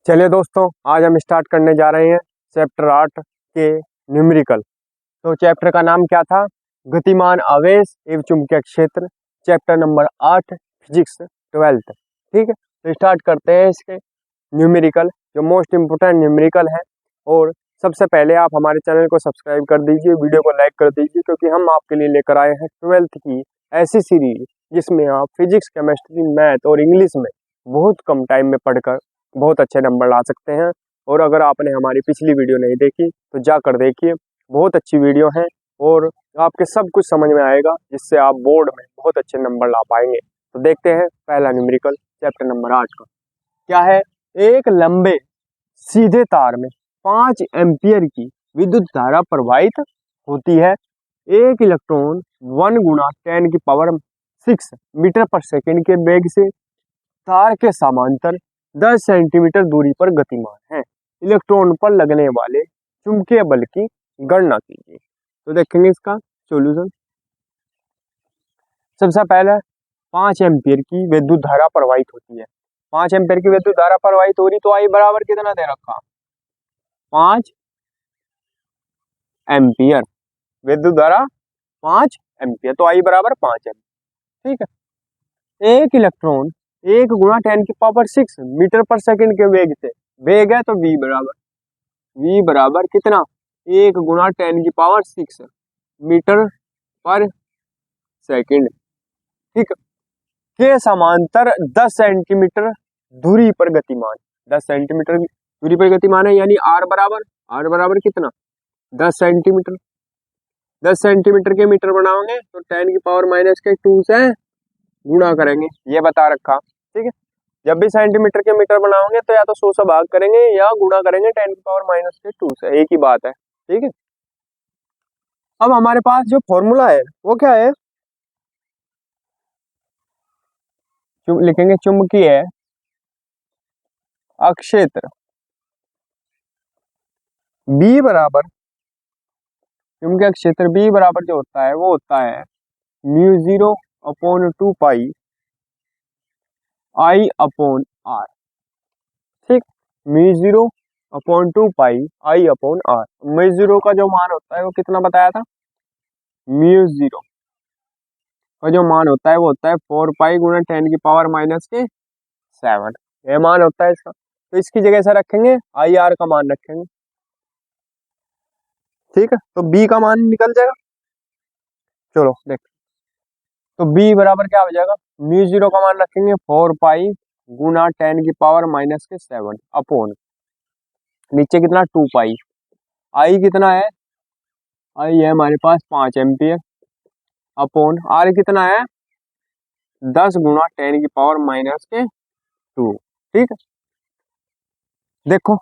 चलिए दोस्तों, आज हम स्टार्ट करने जा रहे हैं चैप्टर 8 के न्यूमेरिकल। तो चैप्टर का नाम क्या था? गतिमान आवेश एवं चुंबकीय क्षेत्र, चैप्टर नंबर 8, फिजिक्स 12th। ठीक है, तो स्टार्ट करते हैं इसके न्यूमेरिकल, जो मोस्ट इम्पोर्टेंट न्यूमेरिकल है। और सबसे पहले आप हमारे चैनल को सब्सक्राइब कर दीजिए, वीडियो को लाइक कर दीजिए, क्योंकि हम आपके लिए लेकर आए हैं 12th की ऐसी सीरीज जिसमें आप फिजिक्स, केमिस्ट्री, मैथ और इंग्लिश में बहुत कम टाइम में पढ़कर बहुत अच्छे नंबर ला सकते हैं। और अगर आपने हमारी पिछली वीडियो नहीं देखी तो जाकर देखिए, बहुत अच्छी वीडियो है और आपके सब कुछ समझ में आएगा, जिससे आप बोर्ड में बहुत अच्छे नंबर ला पाएंगे। तो देखते हैं पहला न्यूमेरिकल, चैप्टर नंबर 8 का क्या है। एक लंबे सीधे तार में 5 एम्पियर की विद्युत धारा प्रवाहित होती है। एक इलेक्ट्रॉन 1 गुणा 10⁻6 मीटर पर सेकंड के वेग से तार के समांतर 10 सेंटीमीटर दूरी पर गतिमान है। इलेक्ट्रॉन पर लगने वाले चुंबकीय बल की गणना कीजिए। तो देखेंगे इसका सॉल्यूशन। सबसे पहले 5 एम्पियर की विद्युत धारा प्रवाहित होती है। 5 एम्पियर की विद्युत धारा प्रवाहित हो रही, तो आई बराबर कितना दे रखा? 5 एम्पियर विद्युत धारा 5 एम्पियर, तो आई बराबर 5 एम्पियर। ठीक है, एक इलेक्ट्रॉन 1 गुणा 10⁻6 मीटर पर सेकंड के वेग से, वेग है तो v बराबर कितना? 1 गुणा 10⁻6 मीटर पर सेकंड, ठीक है, के समांतर 10 सेंटीमीटर दूरी पर गतिमान। 10 सेंटीमीटर दूरी पर गतिमान है, यानी r बराबर कितना? 10 सेंटीमीटर। 10 सेंटीमीटर के मीटर बनाओगे तो 10⁻⁻2 से गुणा करेंगे, ये बता रखा। ठीक है, जब भी सेंटीमीटर के मीटर बनाओगे तो या तो 100 से भाग करेंगे या गुणा करेंगे 10⁻�2 से, एक ही बात है। ठीक है, अब हमारे पास जो फॉर्मूला है वो क्या है? लिखेंगे चुंबकीय अक्षेत्र B बराबर, चुंबकीय क्षेत्र B बराबर जो होता है वो होता है μ0/2 पाई I/r। ठीक, μ0/2 पाई I/r। μ0 का जो मान होता है वो कितना बताया था? μ0 का जो मान होता है वो होता है 4 पाई गुणा 10⁻⁻7। ये मान होता है इसका, तो इसकी जगह से रखेंगे IR का मान रखेंगे। ठीक है, तो B का मान निकल जाएगा। चलो देख, तो B बराबर क्या हो जाएगा? μ0 का मान रखेंगे 4 पाई गुणा 10⁻⁻7 अपॉन, नीचे कितना? 2 पाई। I कितना है? I है हमारे पास 5 एम्पियर अपॉन R कितना है? 10 गुणा 10⁻⁻2। ठीक है, देखो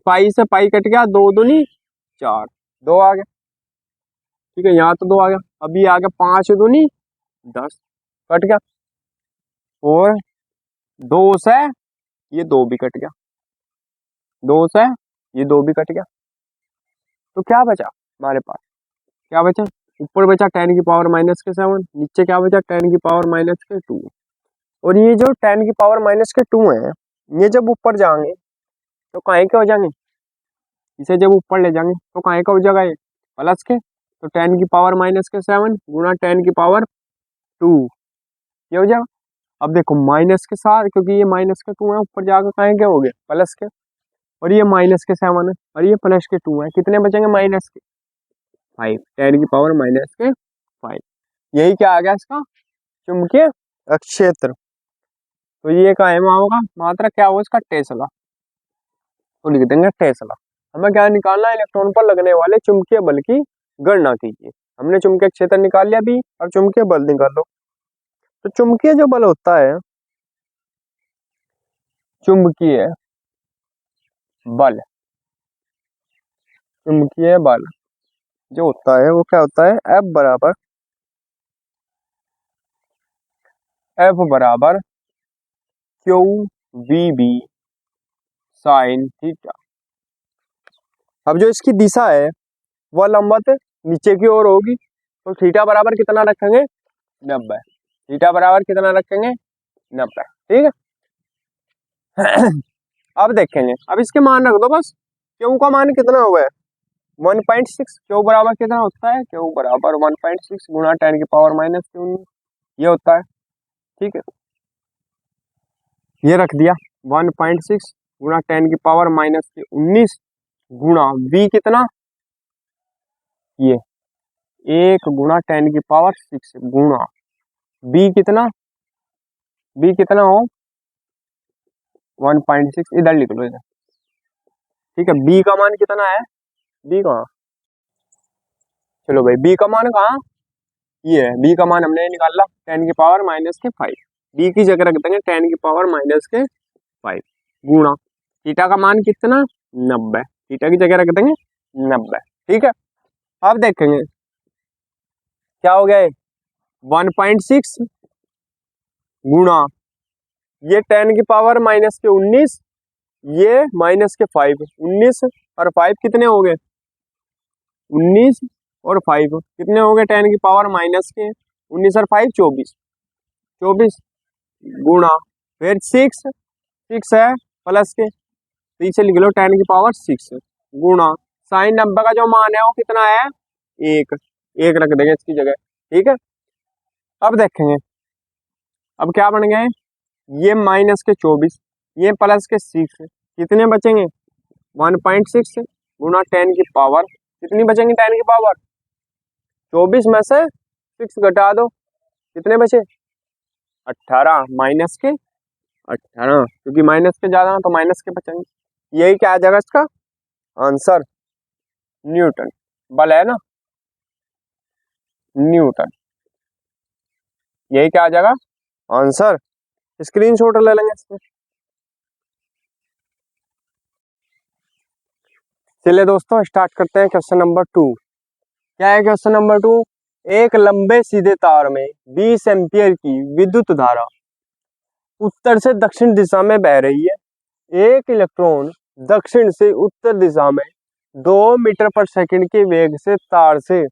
पाई से पाई कट गया, 2 दूनी 4, 2 आ गया। ठीक है, यहाँ तो 2 आ गया, अभी आ गया 5 दूनी 10, कट गया। और 2 से ये 2 भी कट गया, 2 से ये 2 भी कट गया, तो क्या बचा हमारे पास? क्या बचा? ऊपर बचा 10⁻⁻7, नीचे क्या बचा? 10⁻⁻2। और ये जो 10⁻⁻2 है, ये जब ऊपर जाएंगे तो काहे के हो जाएंगे? इसे जब ऊपर ले जाएंगे तो काहे का हो जाएगा? ये प्लस के, तो 10⁻⁻7 गुणा 10⁻2 ये हो जाएगा। अब देखो माइनस के साथ, क्योंकि ये माइनस के 2 है, ऊपर जाकर काहे के हो गए? प्लस के, और ये -7 है और ये +2 है, कितने बचेंगे? -5, 10⁻⁻5। यही क्या आ गया इसका? चुंबकीय क्षेत्र। तो ये का है होगा मात्रा क्या होगा इसका? टेस्ला। तो लिख देंगे टेस्ला। हमें क्या निकालना है? इलेक्ट्रॉन पर लगने वाले चुंबकीय बल की गणना कीजिए। हमने चुंबकीय क्षेत्र निकाल लिया भी, अब चुंबकीय बल निकाल लो। तो चुंबकीय जो बल होता है, चुंबकीय बल, चुंबकीय बल जो होता है वो क्या होता है? F बराबर QVB साइन थीटा। अब जो इसकी दिशा है वह लंबवत नीचे की ओर होगी, तो थीटा बराबर कितना रखेंगे? 90। थीटा बराबर कितना रखेंगे? 90। ठीक है अब देखेंगे, अब इसके मान रख दो बस। क्यू का मान कितना हुआ है 1.6। क्यू बराबर कितना होता है, क्यू बराबर 1.6 गुणा 10⁻⁻⁰ ये होता है। ठीक है, ये रख दिया 1.6 गुणा 10⁻⁻�19 गुणा v कितना, ये 1 गुणा 10⁻⁶ गुणा b कितना, b कितना हो 1.6, इधर लिख लो इधर। ठीक है, b का मान कितना है, b कहाँ, चलो भाई b का मान कहाँ, ये है b का मान हमने निकाला 10⁻⁻⁵। b की जगह रख देंगे 10⁻⁻⁵ गुणा थीटा का मान कितना 90, थीटा की जगह रख देंगे 90। ठीक है, अब देखेंगे क्या हो गया है 1.6 गुणा ये 10⁻⁻�19, ये -5, 19 और 5 कितने हो गए 19 और 5 कितने हो गए 10⁻⁻�19 और 5 24, 24 गुणा फिर 6 है प्लस के पीछे लिख लो 10⁻⁶ गुणा साइन 90 का जो मान है वो कितना है 1, 1 रख देंगे इसकी जगह। ठीक है, अब देखेंगे अब क्या बन गए, ये -24, ये प्लस के 6 कितने बचेंगे 1.6 गुणा 10⁻, कितनी बचेंगी 10⁻24 में से 6 घटा दो कितने बचे 18, -18, क्योंकि माइनस के ज्यादा ना तो माइनस के बचेंगे। यही क्या आ जाएगा इसका आंसर, न्यूटन बल है ना, न्यूटन, यही क्या आ जाएगा आंसर। स्क्रीनशॉट ले लेंगे इसमें। चलिए दोस्तों स्टार्ट करते हैं क्वेश्चन नंबर 2। क्या है क्वेश्चन नंबर 2, एक लंबे सीधे तार में 20 एम्पियर की विद्युत धारा उत्तर से दक्षिण दिशा में बह रही है। एक इलेक्ट्रॉन दक्षिण से उत्तर दिशा में 2 मीटर पर सेकंड के वेग से तार से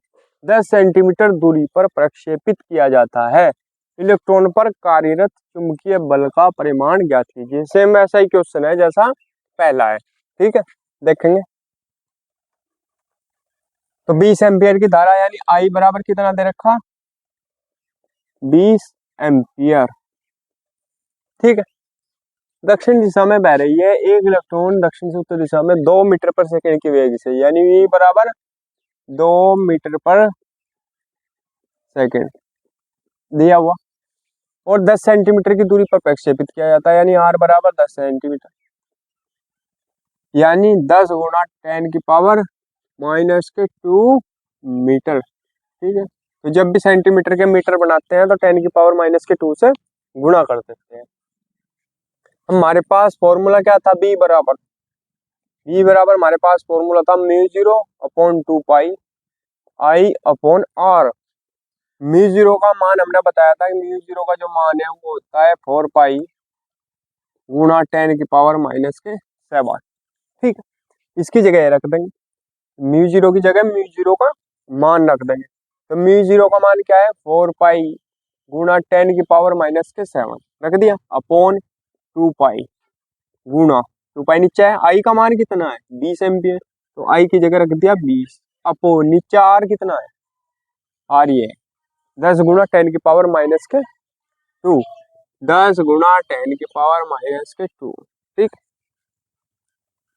10 सेंटीमीटर दूरी पर प्रक्षेपित किया जाता है। इलेक्ट्रॉन पर कार्यरत चुंबकीय बल का परिमाण ज्ञात कीजिए। सेम ऐसा ही क्वेश्चन है जैसा पहला है। ठीक है, देखेंगे तो 20 एम्पियर की धारा यानी आई बराबर कितना दे रखा 20 एम्पियर। ठीक है, दक्षिण दिशा में बह रही है, एक इलेक्ट्रॉन दक्षिण से उत्तर दिशा में 2 मीटर पर सेकंड के वेग से यानी v बराबर 2 मीटर पर सेकंड दिया हुआ और 10 सेंटीमीटर की दूरी पर प्रक्षेपित किया जाता है यानी r बराबर 10 सेंटीमीटर यानी 10 गुणा 10⁻⁻2 मीटर। ठीक है, तो जब भी सेंटीमीटर के मीटर बनाते हैं तो 10⁻⁻2 से गुणा कर देते हैं। हमारे पास फॉर्मूला क्या था b बराबर हमारे पास फॉर्मूला था μ0/2 पाई I/r। μ0 का मान हमने बताया था कि μ0 का जो मान है वो होता है 4 पाई गुणा 10⁻⁻7। ठीक है, इसकी जगह रख देंगे μ0 की जगह μ0 का मान रख देंगे, तो μ0 का मान क्या है 4 पाई गुणा 10⁻⁻7 रख दिया अपॉन 2 पाई गुणा 2 पाई नीचे है आई का मान कितना है 20 एम्पियर, तो आई की जगह रख दिया 20 अपॉन नीचे आर कितना है आर ये 10 गुणा 10⁻⁻2 10 गुणा 10⁻⁻2। ठीक,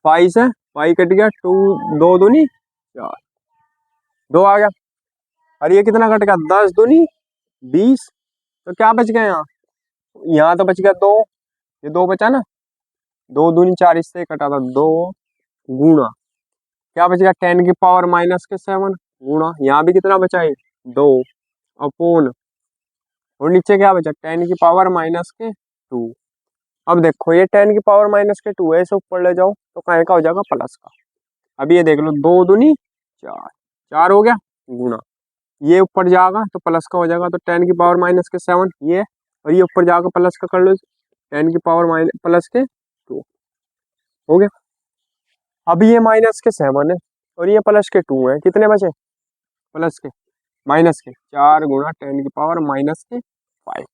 पाई से पाई कट गया 2 2 दूनी 4 2 आ गया और ये कितना कट गया 10 दूनी 20, तो क्या बच गया यहाँ तो बच गया 2, ये 2 बचा ना 2 दूनी 4 इससे कटा था 2 गुणा क्या बच गया 10⁻⁻7 गुणा यहाँ भी कितना बचा है 2 अपोन और नीचे क्या बचा 10⁻⁻2। अब देखो ये 10⁻⁻2 है, इसे ऊपर ले जाओ तो कहीं का हो जाएगा प्लस का। अब ये देख लो 2 दूनी 4 4 हो गया गुणा ये ऊपर जाएगा तो प्लस का हो जाएगा, तो 10⁻⁻7 ये और ये ऊपर जाकर प्लस का कर लो 10⁻+2 हो गया। अब ये -7 है और ये +2 है, कितने बचे प्लस के माइनस के 4 गुणा 10⁻⁻5।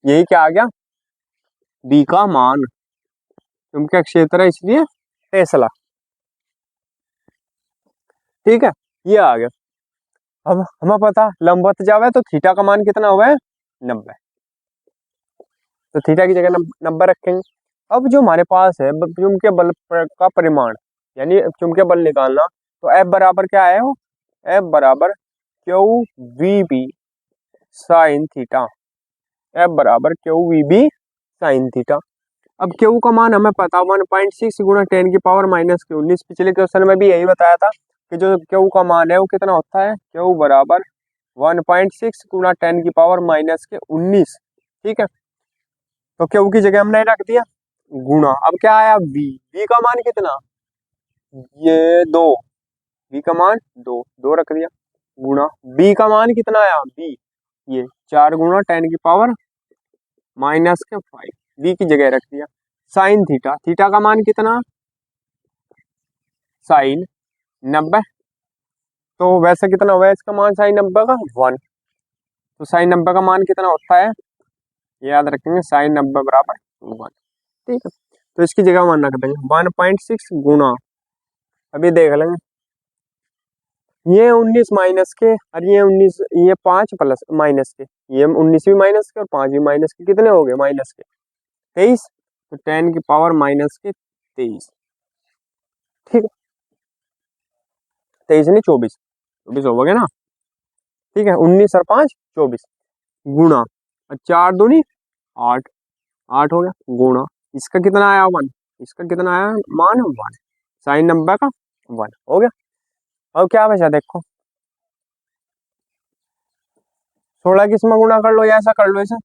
यही क्या आ गया बी का मान। चुंबकीय क्षेत्र है इसलिए टेस्ला। ठीक है, ये आ गया। अब हमें पता लंबवत जावे तो थीटा का मान कितना हुआ है 90, तो थीटा की जगह 90 रखेंगे। अब जो हमारे पास है चुंबकीय बल का परिमाण यानी चुंबकीय बल निकालना, तो F बराबर क्या है वो, F बराबर q v B sine theta, F बराबर q v B sine theta. अब क्यू का मान हमें पता 1.6 गुणा 10 की पावर माइनस के 19, पिछले क्वेश्चन में भी यही बताया था कि जो क्यू का मान है वो कितना होता है, क्यू बराबर 1.6 गुणा 10 की पावर माइनस के 19। ठीक है, तो क्यू की जगह हमने रख दिया गुणा, अब क्या आया v का मान कितना, ये 2, v का मान 2 रख दिया, गुणा b का मान कितना आया b, ये 4 गुणा 10 की पावर माइनस के 5, b की जगह रख दिया। साइन थीटा, थीटा का मान कितना, साइन 90, तो वैसे कितना हुआ इसका मान साइन 90 का 1, तो साइन 90 का मान कितना होता है, याद रखेंगे साइन 90 बराबर 1। ठीक है, तो इसकी जगह मान रख देंगे 1.6 गुणा, अभी देख लेंगे, ये 19 माइनस के और ये 19, ये 5 प्लस माइनस के, ये 19 भी माइनस के और 5 भी माइनस के, कितने हो गए माइनस के 23, तो 10 की पावर माइनस के 23। ठीक है, 23 नहीं 24, 24 हो गए ना। ठीक है, 19 और 5 24 गुणा 4 दूनी 8, 8 हो गया, गुणा इसका कितना आया 1, इसका कितना आया मान 1, साइन 90 का 1 हो गया। अब क्या बचा देखो, 16 किस में गुणा कर लो या ऐसा कर लो, इसे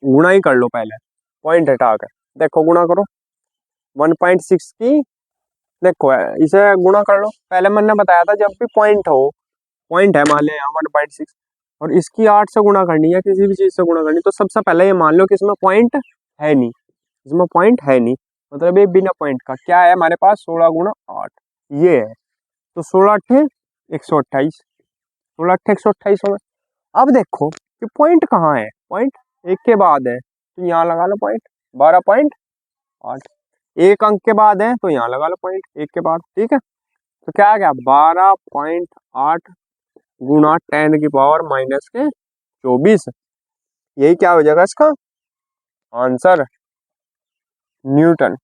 गुणा ही कर लो पहले, पॉइंट हटा कर देखो गुणा करो 1.6 की, देखो इसे गुणा कर लो, पहले मैंने बताया था जब भी पॉइंट हो, पॉइंट है मान लिया 1.6 और इसकी 8 से गुणा करनी है, किसी भी चीज से गुणा करनी, तो सबसे पहले ये मान लो कि इसमें पॉइंट है नहीं, इसमें पॉइंट है नहीं, मतलब ये बिना पॉइंट का क्या है हमारे पास 16 गुणा 8 ये है, तो 16 अट्ठे 128, 16 अट्ठे 128 हो गए। अब देखो कि पॉइंट कहाँ है, पॉइंट एक के बाद है तो यहाँ लगा लो पॉइंट 12.8, एक अंक के बाद है तो यहाँ लगा लो पॉइंट एक के बाद। ठीक है, तो क्या आ गया 12.8 गुणा 10 की पावर माइनस के 24, यही क्या हो जाएगा इसका आंसर न्यूटन।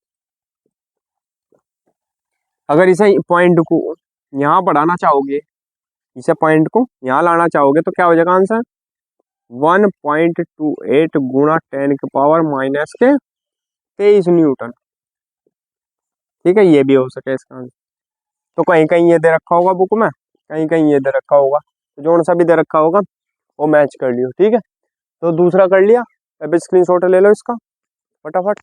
अगर इसे पॉइंट को यहाँ बढ़ाना चाहोगे, इसे पॉइंट को यहाँ लाना चाहोगे तो क्या हो जाएगा आंसर 1.28 गुणा 10 की पावर माइनस के 23 न्यूटन। ठीक है, ये भी हो सके इसका आंसर, तो कहीं कहीं ये दे रखा होगा बुक में, कहीं कहीं ये दे रखा होगा, तो जो सा भी दे रखा होगा वो मैच कर लियो। ठीक है, तो दूसरा कर लिया, अब स्क्रीनशॉट ले लो इसका फटाफट।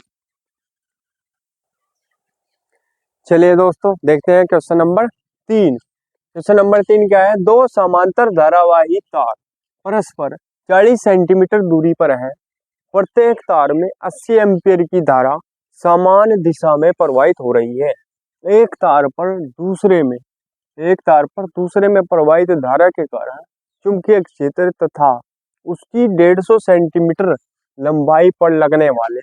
चलिए दोस्तों देखते हैं क्वेश्चन नंबर 3। क्वेश्चन नंबर 3 क्या है, दो समांतर धारावाही तार परस्पर 40 सेंटीमीटर दूरी पर है, प्रत्येक तार में 80 एम्पीयर की धारा समान दिशा में प्रवाहित हो रही है। एक तार पर दूसरे में प्रवाहित धारा के कारण चुंबकीय क्षेत्र तथा उसकी 150 सेंटीमीटर लंबाई पर लगने वाले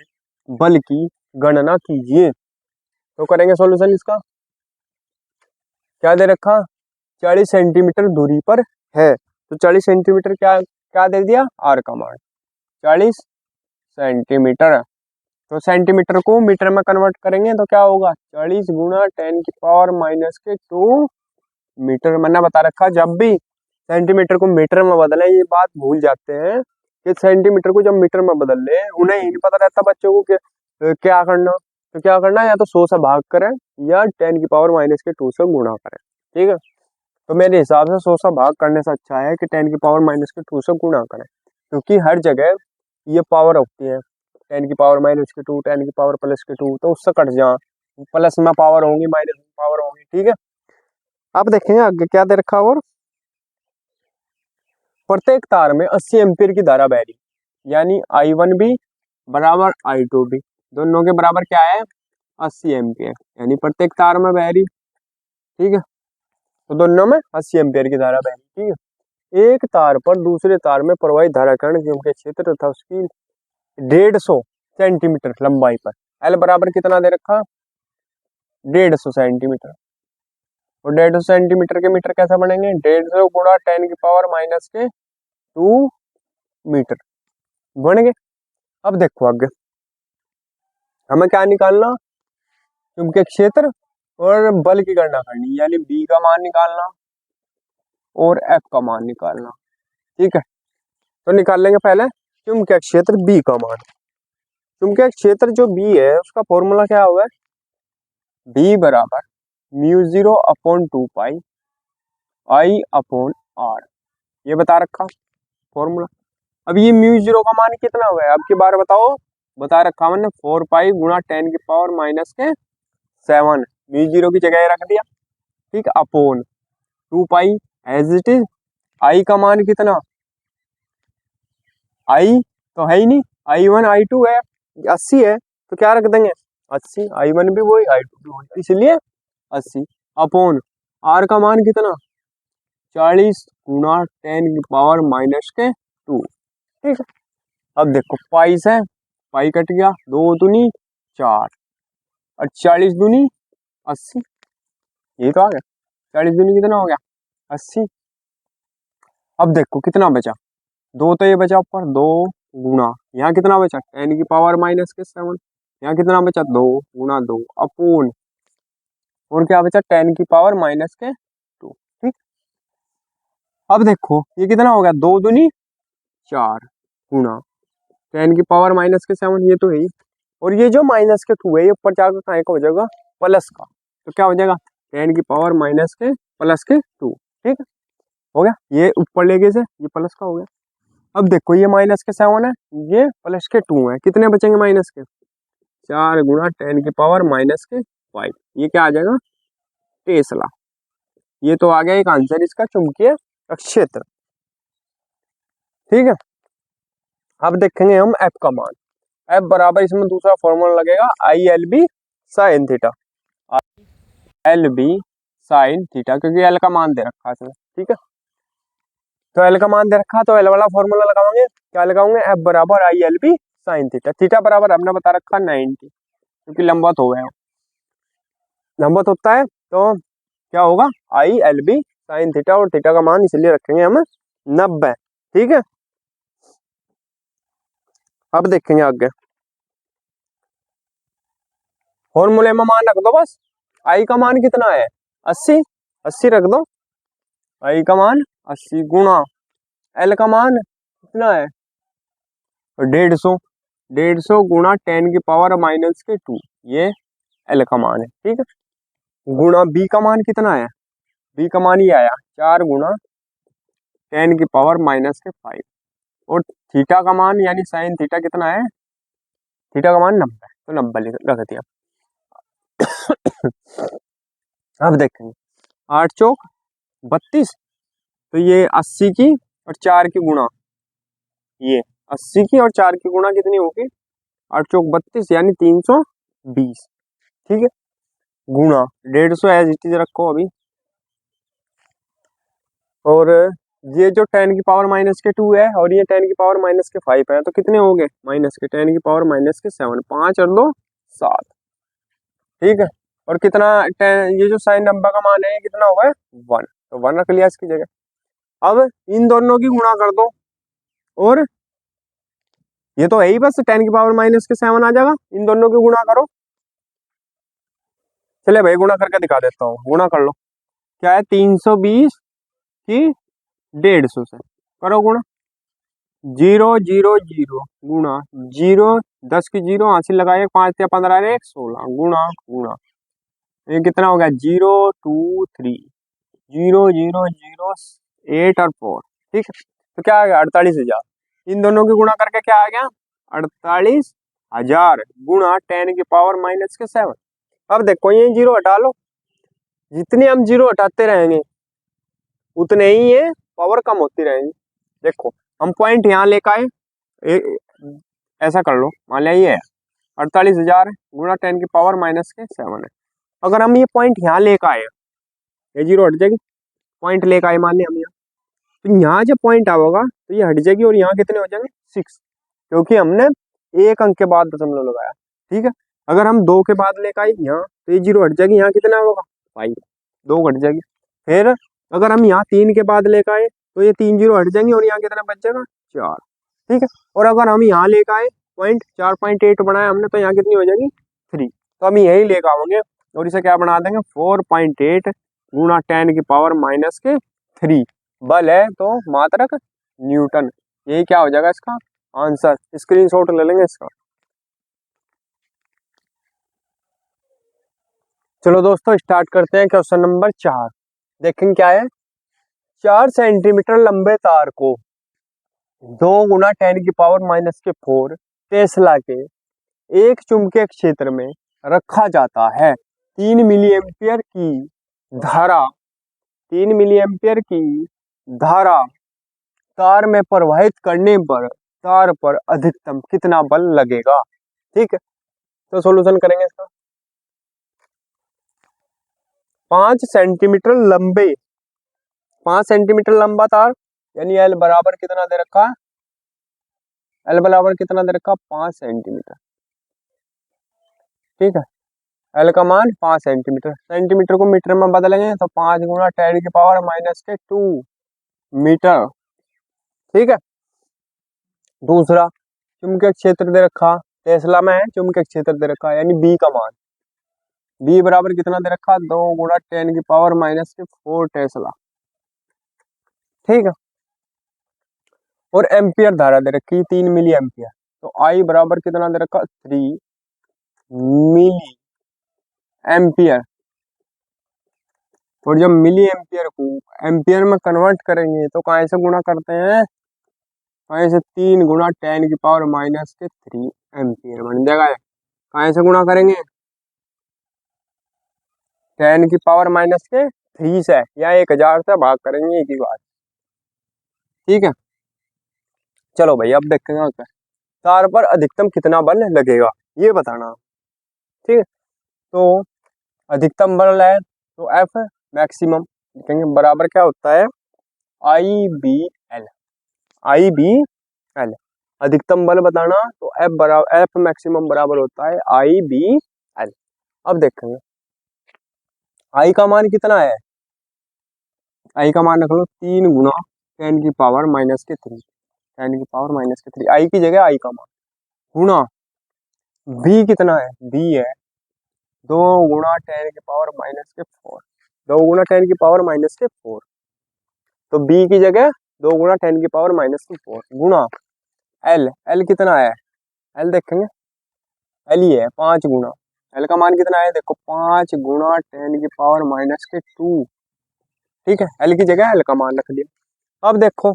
बल की गणना कीजिए। तो करेंगे सॉल्यूशन इसका, क्या दे रखा 40 सेंटीमीटर दूरी पर है, तो 40 सेंटीमीटर क्या क्या दे दिया आर का मान 40 सेंटीमीटर, तो सेंटीमीटर को मीटर में कन्वर्ट करेंगे तो क्या होगा 40 गुणा 10 की पावर माइनस के 2 मीटर। मैंने बता रखा जब भी सेंटीमीटर को मीटर में बदले, ये बात भूल जाते हैं कि सेंटीमीटर को जब मीटर में बदल ले, उन्हें ही नहीं पता रहता बच्चों को कि क्या करना, तो क्या करना है या तो 100 से भाग करें या 10 की पावर माइनस के 2 से गुणा करें। ठीक है, तो मेरे हिसाब से 100 से भाग करने से अच्छा है कि 10 की पावर माइनस के 2 से गुणा करें, क्योंकि हर जगह ये पावर होती है 10 की पावर माइनस के 2, 10 की पावर प्लस के 2, तो उससे कट जा, प्लस में पावर होंगी माइनस में पावर होंगी। ठीक है, अब देखेंगे आगे क्या दे रखा, और प्रत्येक तार में 80 एम्पीयर की धारा बह रही, यानी I1 भी बराबर I2 भी, दोनों के बराबर क्या है 80 एम्पीयर, यानी प्रत्येक तार में बह रही। ठीक है, तो दोनों में 80 एम्पीयर की धारा बह रही। ठीक है, एक तार पर दूसरे तार में प्रवाहित धारा कण चुंबकीय क्षेत्र तथा उसकी 150 सेंटीमीटर लंबाई पर एल बराबर कितना दे रखा, 150 सेंटीमीटर। और 150 सेंटीमीटर के मीटर कैसे बनेंगे, 150 गुणा 10 की पावर माइनस के 2 मीटर बन गए। अब देखो आगे हमें क्या निकालना, चुंबकीय क्षेत्र और बल की गणना करनी, यानी बी का मान निकालना और एफ का मान निकालना। ठीक है, तो निकाल लेंगे पहले चुंबकीय क्षेत्र बी का मान। चुंबकीय क्षेत्र जो बी है उसका फॉर्मूला क्या होगा, बी बराबर mu 0/2 pi I upon r, ये बता रखा फॉर्मूला। अब ये म्यू 0 का मान कितना हुआ है, अब की बार बताओ, बता रखा मैंने 4 पाई गुणा 10 की पावर माइनस के 7, म्यू 0 की जगह रख दिया। ठीक, upon 2 pi as it is. I का मान कितना, आई तो है ही नहीं, I1 I2 है, 80 है, तो क्या रख देंगे 80, I1 भी वही I2 भी वही, इसलिए 80 अपॉन आर का मान कितना 40 गुणा 10 की पावर माइनस के 2। ठीक है, अब देखो पाई से पाई कट गया, 2 दूनी 4 और 40 दूनी 80, ये तो आ गया, 40 दूनी कितना हो गया 80। अब देखो कितना बचा, 2 तो ये बचा ऊपर, 2 गुणा यहाँ कितना बचा 10 की पावर माइनस के 7, यहाँ कितना बचा 2 गुणा 2 अपूर्ण, और क्या बचा 10 की पावर माइनस के 2। ठीक, अब देखो ये कितना हो गया, 2 दूनी 4 गुणा 10 की पावर माइनस के 7, ये तो है ही, और ये जो माइनस के 2 है ये ऊपर जाकर कहाँ का हो जाएगा प्लस का, तो क्या हो जाएगा 10 की पावर माइनस के प्लस के 2। ठीक है, हो गया, ये ऊपर ले गए से ये प्लस का हो गया। अब देखो ये माइनस के 7 है, ये प्लस के 2 है, कितने बचेंगे माइनस के 4 गुणा 10 की पावर माइनस के 5, ये क्या आ जाएगा टेस्ला। ये तो आ गया एक आंसर इसका चुंबकीय क्षेत्र। ठीक है, अब देखेंगे हम एफ का मान। एफ बराबर इसमें दूसरा फॉर्मूला लगेगा ILB sine theta, LB sine theta, क्योंकि एल का मान दे रखा है इसमें। ठीक है, तो एल का मान दे रखा तो एल वाला फॉर्मूला लगाओगे, क्या लगाओगे एफ बराबर ILB साइन थीटा। थीटा बराबर हमने बता रखा 90, क्योंकि लंबवत हो गया, लंबवत होता है तो क्या होगा ILB साइन थीटा, और थीटा का मान इसलिए रखेंगे हम 90। ठीक है, अब देखेंगे आगे, फॉर्मूले में मान रख दो बस, आई का मान कितना है 80, 80 रख दो, आई का मान 80 गुणा एल का मान कितना है 150, 150 गुणा 10 की पावर माइनस के 2, ये एल का मान है। ठीक है, गुणा बी का मान कितना है, बी का मान ये आया 4 गुणा 10 की पावर माइनस के 5, और थीटा का मान यानी साइन थीटा कितना है, थीटा का मान 90, तो 90 रख दिया। अब देखेंगे 8 चौक 32, तो ये 80 की और 4 की गुणा, ये 80 की और 4 की गुणा कितनी होगी 8 चौक 32 यानी 320। ठीक है, गुणा 150 एज इट इज रखो अभी, और ये जो 10 की पावर माइनस के 2 है और ये 10 की पावर माइनस के 5 है, तो कितने हो गए माइनस के 10 की पावर माइनस के 7, 5 और 2 7। ठीक है, और कितना 10, ये जो साइन नंबर का मान है कितना होगा 1, तो 1 रख लिया इसकी जगह। अब इन दोनों की गुणा कर दो, और ये तो है ही बस 10 की पावर माइनस के 7 आ जाएगा, इन दोनों की गुणा करो। चले भाई गुणा करके दिखा देता हूँ, गुणा कर लो, क्या है 320 की 150 से, करो गुणा, 0 0 0 गुणा 0 10 की 0 हासिल लगाए 5 या 15 1 16 गुणा गुणा, ये कितना हो गया 0 2 3 0 0 0 8 और 4। ठीक है, तो क्या आ गया 48,000, इन दोनों की गुणा करके क्या आ गया 48,000 गुणा 10 की पावर माइनस के 7। अब देखो ये 0 हटा लो, जितने हम 0 हटाते रहेंगे उतने ही ये पावर कम होती रहेगी। देखो हम पॉइंट यहाँ लेकर आए, ऐसा कर लो, मान लिया ये 48,000 गुणा 10 की पावर माइनस के 7 है। अगर हम ये पॉइंट यहाँ लेकर आए, ये 0 हट जाएगी, पॉइंट लेकर आए मान लिया हम यहाँ, तो यहाँ जब पॉइंट आएगा तो ये हट जाएगी, और यहाँ कितने हो जाएंगे 6, क्योंकि हमने एक अंक के बाद दशमलव लगाया। ठीक है, अगर हम 2 के बाद लेकर आए यहाँ तो ये 0 हट जाएगी, यहाँ कितना होगा 5, 2 घट जाएगी। फिर अगर हम यहाँ 3 के बाद लेकर आए तो ये 3 0 हट जाएंगे और यहाँ कितना बच जाएगा 4। ठीक है, और अगर हम यहाँ लेकर आए पॉइंट 4.8 बनाया हमने तो यहाँ कितनी हो जाएगी 3। तो हम यही लेकर आओगे और इसे क्या बना देंगे 4.8 गुणा 10 की पावर माइनस के 3 बल है तो मात्रक न्यूटन। यही क्या हो जाएगा इसका आंसर। स्क्रीनशॉट ले लेंगे इसका। चलो दोस्तों स्टार्ट करते हैं क्वेश्चन नंबर 4। देखेंगे क्या है। 4 सेंटीमीटर लंबे तार को 2 गुना 10 की पावर माइनस के 4 टेस्ला के एक चुंबकीय क्षेत्र में रखा जाता है। 3 मिली एम्पियर की धारा 3 मिली एम्पियर की धारा तार में प्रवाहित करने पर तार पर अधिकतम कितना बल लगेगा। ठीक है, तो सॉल्यूशन करेंगे इसका। 5 सेंटीमीटर लंबे 5 सेंटीमीटर लंबा तार यानी एल बराबर कितना दे रखा है, एल बराबर कितना दे रखा 5 सेंटीमीटर। ठीक है, एल का मान 5 सेंटीमीटर, सेंटीमीटर को मीटर में बदलेंगे तो 5 गुणा 10 की पावर माइनस के 2 मीटर। ठीक है, दूसरा चुंबकीय क्षेत्र दे रखा टेस्ला में है, चुंबकीय क्षेत्र दे रखा यानी बी का मान, बी बराबर कितना दे रखा 2 गुणा 10 की पावर माइनस के 4 टेस्ला। ठीक है, और एम्पियर धारा दे रखी 3 मिली एम्पियर, तो आई बराबर कितना दे रखा 3 मिली एम्पियर। और जब मिली एम्पियर को एम्पियर में कन्वर्ट करेंगे तो कहाँ से गुणा करते हैं, कहाँ से 3 गुणा 10 की पावर माइनस के 3 एम्पियर बन जाएगा। कहाँ से गुणा करेंगे 10 की पावर माइनस के 3 से या 1000 से भाग करेंगे एक ही बात। ठीक है, चलो भाई अब देखेंगे तार पर अधिकतम कितना बल लगेगा ये बताना। ठीक है, तो अधिकतम बल है तो एफ मैक्सिमम लिखेंगे बराबर क्या होता है आई बी एल, आई बी एल। अधिकतम बल बताना तो एफ बराबर एफ मैक्सिमम बराबर होता है आई बी एल। अब देखेंगे आई का मान कितना है, आई का मान रख लो 3 गुना 10 की पावर माइनस के 3, 10 की पावर माइनस के 3 आई की जगह आई का मान गुना बी कितना है, बी है 2 गुणा 10 की पावर माइनस के 4, 2 गुणा 10 की पावर माइनस के 4, तो बी की जगह 2 गुणा 10 की पावर माइनस के 4 गुणा एल, एल कितना है, एल देखेंगे एल ही है 5 गुणा, एल का मान कितना है देखो 5 गुणा 10 की पावर माइनस के 2। ठीक है, एल की जगह एल का मान रख दिया। अब देखो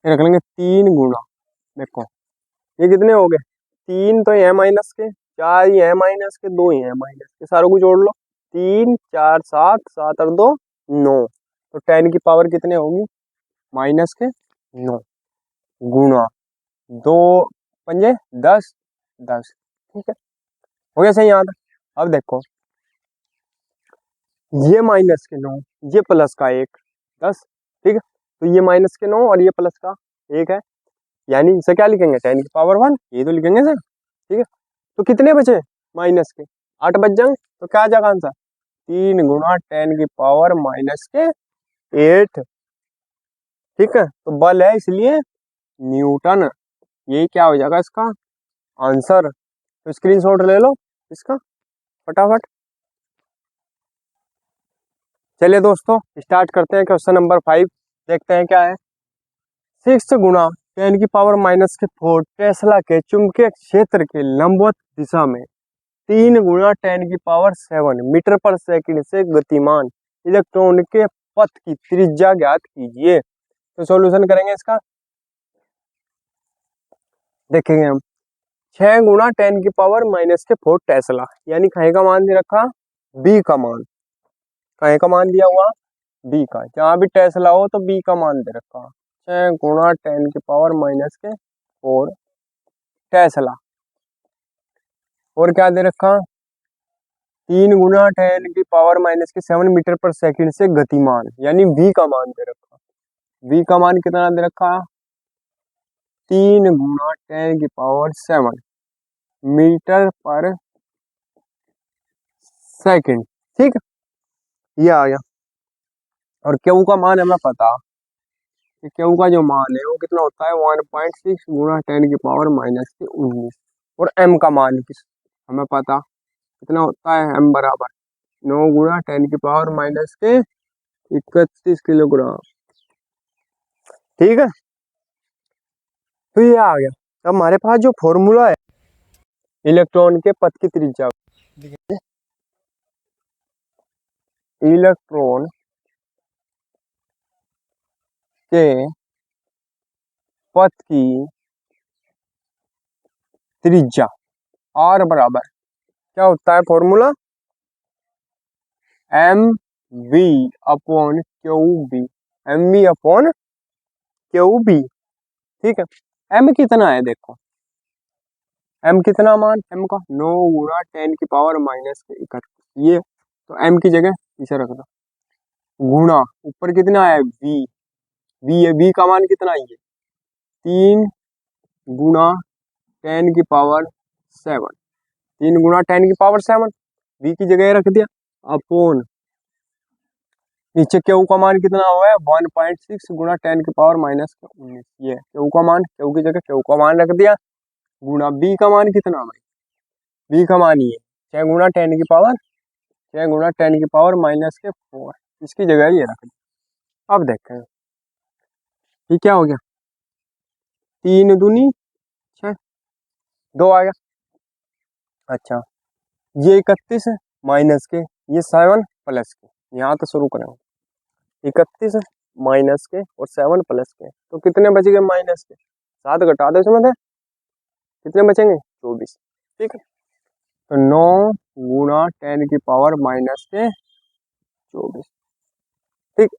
रख लेंगे 3 गुणा, देखो ये कितने हो गए 3 तो ये है माइनस के, 4 ये है माइनस के, 2 ये है माइनस के, सारों को जोड़ लो 3 4 7, 7 और 2 9, तो 10 की पावर कितने होगी माइनस के 9 गुणा 2 पंजे 10 10। ठीक है, हो गया सही यहाँ तक। अब देखो ये माइनस के 9 ये प्लस का 1 10। ठीक है, तो ये माइनस के 9 और ये प्लस का 1 है, यानी इसे क्या लिखेंगे 10 की पावर 1 ये तो लिखेंगे सर। ठीक है, तो कितने बचे माइनस के 8 बच जाएंगे, तो क्या आ जाएगा आंसर 3 गुणा 10 की पावर माइनस के 8। ठीक है, तो बल है इसलिए न्यूटन, ये क्या हो जाएगा इसका आंसर। तो स्क्रीनशॉट ले लो इसका फटाफट। चलिए दोस्तों स्टार्ट करते हैं क्वेश्चन नंबर 5। देखते हैं क्या है। 6 गुणा 10 की पावर माइनस के 4 टेस्ला के चुंबकीय क्षेत्र के लंबवत दिशा में 3 गुणा 10 की पावर 7 मीटर पर सेकंड से गतिमान इलेक्ट्रॉन के पथ की त्रिज्या ज्ञात कीजिए। तो सॉल्यूशन करेंगे इसका। देखेंगे हम 6 गुणा 10 की पावर माइनस के 4 टेस्ला यानी कहीं का मान दे रखा बी का मान, कहीं का मान दिया हुआ बी का, जहां भी टेस्ला हो तो बी का मान दे रखा 6 गुणा 10 की पावर माइनस के 4 टेस्ला। और क्या दे रखा 3 गुणा 10 की पावर माइनस के 7 मीटर पर सेकंड से गतिमान यानी v का मान दे रखा, v का मान कितना दे रखा 3 गुणा 10 की पावर 7 मीटर पर सेकंड। ठीक है, ये आ गया। और क्यू का मान हमें पता कि क्यू का जो मान है वो कितना होता है, 1.6 गुणा 10⁻⁻19। और एम का मान किस हमें पता कितना होता है, एम बराबर 9 गुणा 10⁻31 किलोग्राम। ठीक है, तो ये आ गया। अब हमारे पास जो फॉर्मूला है इलेक्ट्रॉन के पथ की त्रिज्या, इलेक्ट्रॉन के पथ की त्रिज्या आर बराबर क्या होता है formula, m v upon q B, m v upon q B. ठीक है, एम कितना है देखो, एम कितना मान एम का 9 गुणा 10⁻⁻31। ये तो एम की जगह इसे रख दो, गुणा ऊपर कितना है वी, वी है, वी का मान कितना है ये 3 गुणा 10⁻7, 3 गुणा 10⁻7, वी की जगह रख दिया अपॉन नीचे क्यू का मान कितना हुआ है 1.6 गुणा 10⁻⁻19। ये क्यू का मान, क्यू की जगह क्यू का मान रख दिया, गुणा बी का मान कितना भाई, बी का मान ये 6 गुणा 10⁻⁻4, इसकी जगह ये रख दिया। अब देखें ये क्या हो गया, 3 दूनी 6, 2 आ गया। अच्छा, ये 31 है माइनस के, ये 7 प्लस के, यहाँ तो शुरू करेंगे 31 माइनस के और 7 प्लस के, तो कितने बच गए माइनस के, 7 घटा दो इसमें से, कितने बचेंगे 24। ठीक है, तो 9 गुणा 10⁻⁻24। ठीक,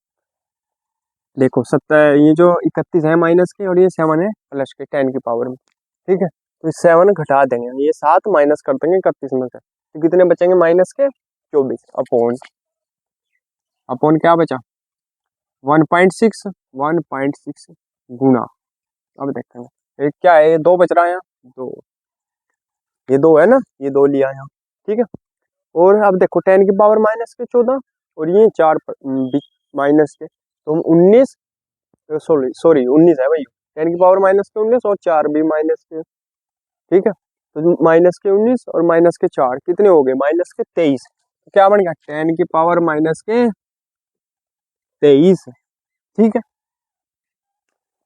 देखो 70, ये जो 31 है माइनस के और ये 7 है प्लस के 10 की पावर में। ठीक है, तो 7 घटा देंगे, ये 7 माइनस कर देंगे 31 में से, तो कितने बचेंगे माइनस के 24 अपॉन, अपॉन क्या बचा 1.6, 1.6 गुणा, अब देखेंगे एक क्या है, ये 2 बच रहा है यहाँ, 2, ये 2 है ना, ये 2 लिया यहाँ। ठीक है, और अब देखो 10 की पावर माइनस के 14 और ये 4 माइनस के, तो 19, सॉरी सॉरी 19 है भाई, 10 की पावर माइनस के 19 और 4 भी माइनस के। ठीक है, तो माइनस के 19 और माइनस के 4 कितने हो गए माइनस के 23। तो क्या बन गया 10 की पावर माइनस के 23। ठीक है,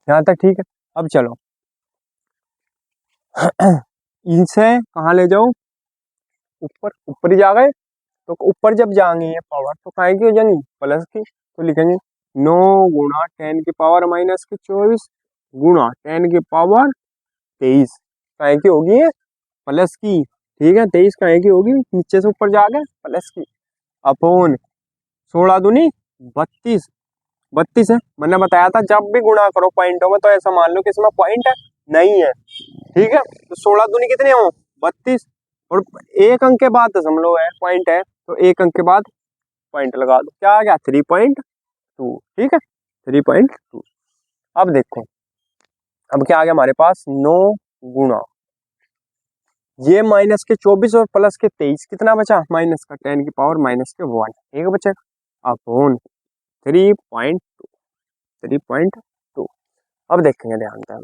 यहाँ तक ठीक है। अब चलो इनसे कहाँ ले जाओ, ऊपर, ऊपर ही जा गए, तो ऊपर जब जाएंगे ये पावर तो काहे की हो जाएंगी प्लस की, तो लिखेंगे 9 गुणा 10 की पावर माइनस के 24 गुणा 10 की पावर 23, काहे की होगी ये प्लस की। ठीक है, 23 काहे की होगी, नीचे से ऊपर जा गए प्लस की, अपॉन 16 दूनी 32, 32 है, मैंने बताया था जब भी गुणा करो पॉइंटों में तो ऐसा मान लो कि इसमें पॉइंट है नहीं है। ठीक है, तो 16 दूनी कितने हो 32, और एक अंक के बाद दशमलव है पॉइंट है, तो एक अंक के बाद पॉइंट लगा दो, क्या आ गया 3.2। ठीक है, 3.2। अब देखो अब क्या आ गया हमारे पास 9 गुणा ये माइनस के 24 और प्लस के 23, कितना बचा माइनस का 10 की पावर माइनस के 1, एक बचेगा अपॉन 3.2, 3.2। अब देखेंगे ध्यान से,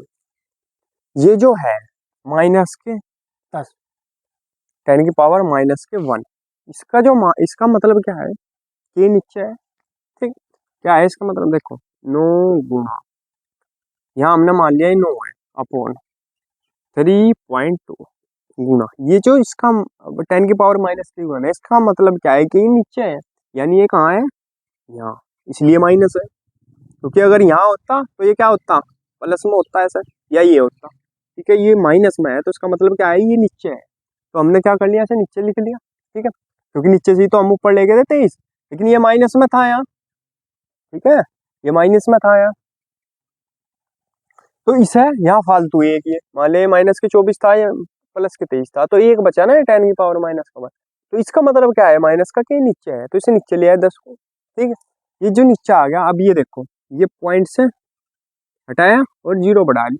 ये जो है माइनस के 10, 10 की पावर माइनस के 1, इसका जो इसका मतलब क्या है, ये नीचे है। ठीक, क्या है इसका मतलब देखो 9 गुणा, यहाँ हमने मान लिया 9 है अपॉन 3.2 गुणा ये जो इसका 10 की पावर माइनस 3 गुणा है, इसका मतलब क्या है कि ये नीचे है, यानी ये कहाँ है यहाँ, इसलिए माइनस है, क्योंकि अगर यहाँ होता तो ये क्या होता प्लस में होता ऐसा, या ये होता। ठीक है, ये माइनस में है तो इसका मतलब क्या है ये नीचे है, तो हमने क्या कर लिया ऐसे नीचे लिख लिया। ठीक है, क्योंकि नीचे से ही तो हम ऊपर ले गए थे 23, लेकिन ये माइनस में था यहाँ। ठीक है, ये माइनस में था यहाँ, तो इसे यहाँ फालतू एक ये मान ले माइनस के 24 था या प्लस के 23 था, तो एक बचा ना 10 की पावर माइनस का, तो इसका मतलब क्या है माइनस का, क्या नीचे है, तो इसे नीचे ले आए 10 को। ठीक है, ये जो नीचे आ गया, अब ये देखो ये पॉइंट से हटाया और 0 बढ़ा ली,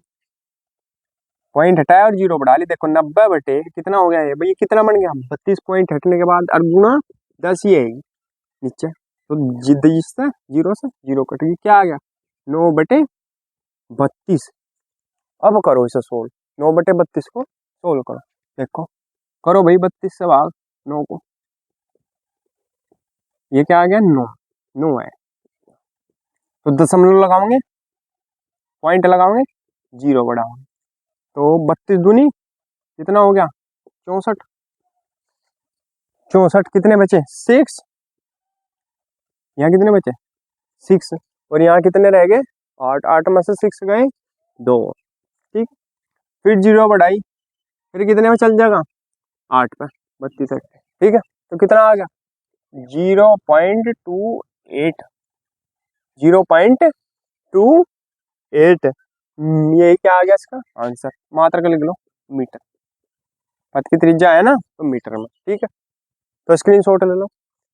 पॉइंट हटाया और जीरो बढ़ा ली। देखो 90 बटे कितना हो गया ये भैया, कितना बन गया 32 पॉइंट हटने के बाद और गुणा 10 ही है नीचे, तो जीरो से जीरो कट गई, क्या आ गया 9 बटे 32। अब करो इसे सोल्व, 9 बटे 32 को सोल्व करो, देखो करो भाई 32 से भाग 9 को, ये क्या आ गया 9, 9 है तो दशमलव लगाओगे, पॉइंट लगाओगे, जीरो बढ़ाओगे, तो 32 दूनी कितना हो गया 64, 64 कितने बचे 6, यहाँ कितने बचे 6, और यहाँ कितने रह गए 8, 8 में से 6 गए 2, ठीक। फिर जीरो बढ़ाई, फिर कितने में चल जाएगा 8 पे 32, ठीक है, तो कितना आ गया 0.28, 0.28, ये क्या आ गया इसका आंसर, मात्रा का लिख लो मीटर, पथ की त्रिज्या है ना तो मीटर में, ठीक है, तो स्क्रीनशॉट ले लो।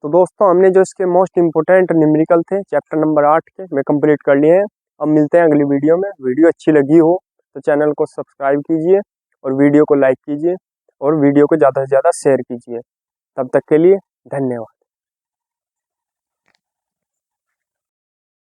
तो दोस्तों हमने जो इसके मोस्ट इंपोर्टेंट न्यूमेरिकल थे चैप्टर नंबर 8 के मैं कंप्लीट कर लिए हैं। अब मिलते हैं अगली वीडियो में। वीडियो अच्छी लगी हो तो चैनल को सब्सक्राइब कीजिए और वीडियो को लाइक कीजिए और वीडियो को ज़्यादा से ज़्यादा शेयर कीजिए। तब तक के लिए धन्यवाद।